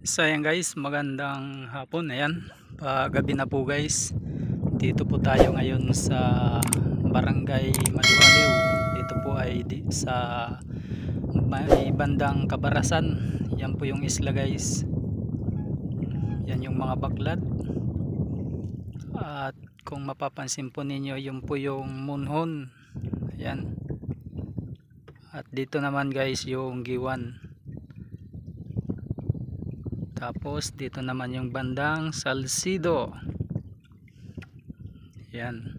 So ayan guys, magandang hapon. Ayan, pagabi na po guys. Dito po tayo ngayon sa Barangay Maliwaliw. Dito po ay sa may bandang Kabarasan. Yan po yung isla guys. Yan yung mga baklad. At kung mapapansin po ninyo, yun po yung Munhon. Ayan. At dito naman guys yung Giwan. Tapos dito naman yung bandang Salcido. Yan.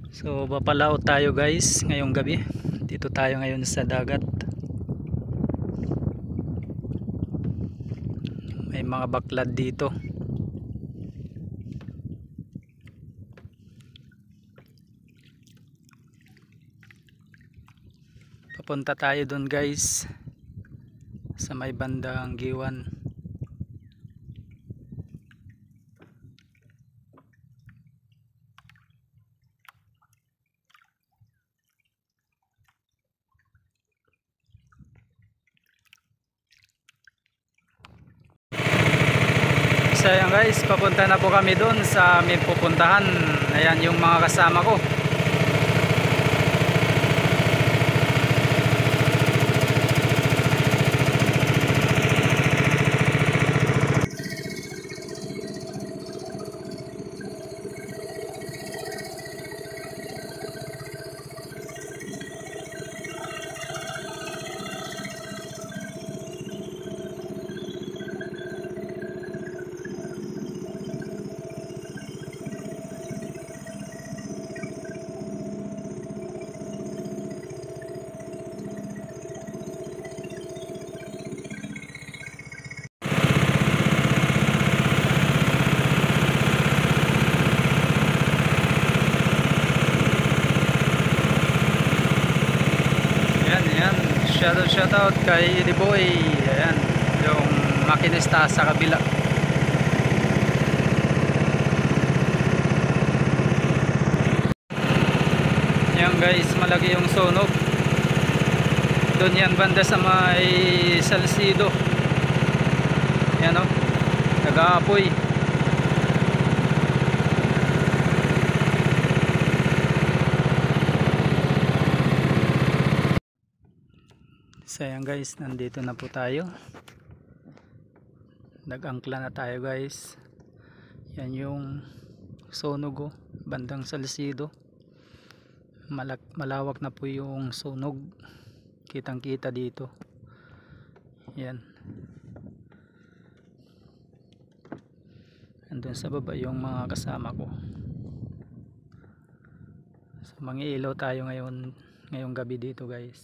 So papalao tayo guys ngayong gabi. Dito tayo ngayon sa dagat. May mga baklad dito. Papunta tayo doon guys sa may bandang Giwan. So ayan guys, papunta na po kami doon sa may pupuntahan. Ayan yung mga kasama ko. Shoutout kay Eddie Boy. Ayan, yung makinista sa kabila. Yan guys, malaki yung sunog. Doon yan banda sa may Salcido. Yan o, nag-aapoy. So ayan guys, nandito na po tayo. Nag-angkla na tayo guys. Yan yung sunog bandang Salcido. Malawak na po yung sunog. Kitang kita dito. Yan. Andun sa baba yung mga kasama ko. So mangiilaw tayo ngayong gabi dito guys.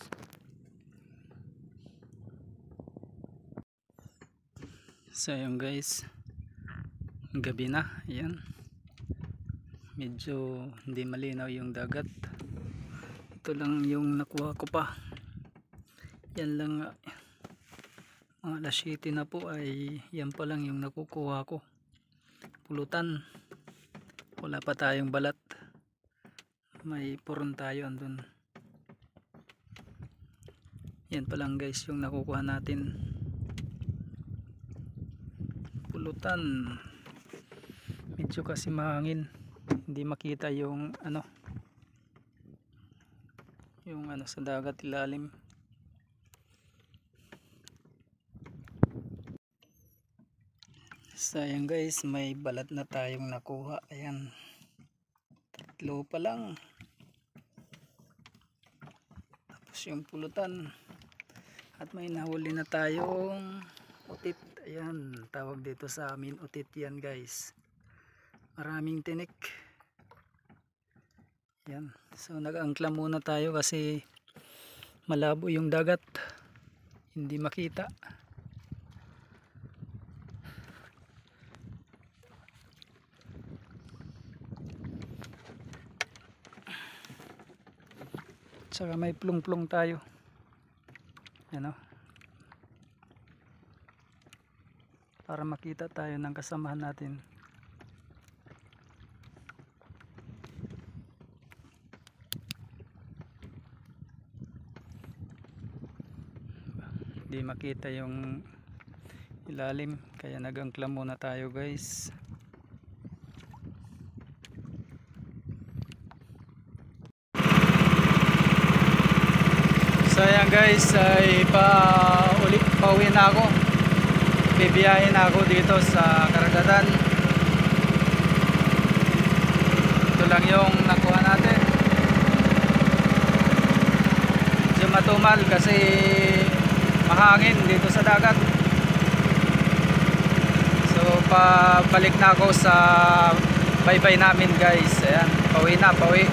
So ayun guys, gabi na. Ayan, medyo hindi malinaw yung dagat. Ito lang yung nakuha ko pa. Yan lang, mga alas 7 na po ay yan pa lang yung nakukuha ko. Pulutan, wala pa tayong balat. May puron tayo andun. Yan pa lang guys yung nakukuha natin. Pulutan, medyo kasi mahangin, hindi makita yung sa dagat ilalim. Sayang guys, may balat na tayong nakuha. Ayan, 3 pa lang. Tapos yung pulutan, at may nahuli na tayong utit. Ayan, tawag dito sa amin utit yan guys. Maraming tinik. Yan. So nag-angkla muna tayo kasi malabo yung dagat. Hindi makita. Saka may plong-plong tayo. Yan o. Para makita tayo ng kasamahan natin. hindi makita yung ilalim, kaya nag-angkla muna tayo guys. So ayan guys, ay pauwi na ako, bibiyahin na ako dito sa karagatan. Ito lang yung nakuha natin. Medyo matumal kasi mahangin dito sa dagat. So pabalik na ako sa baybay namin guys. Ayan, pauwi na, pauwi.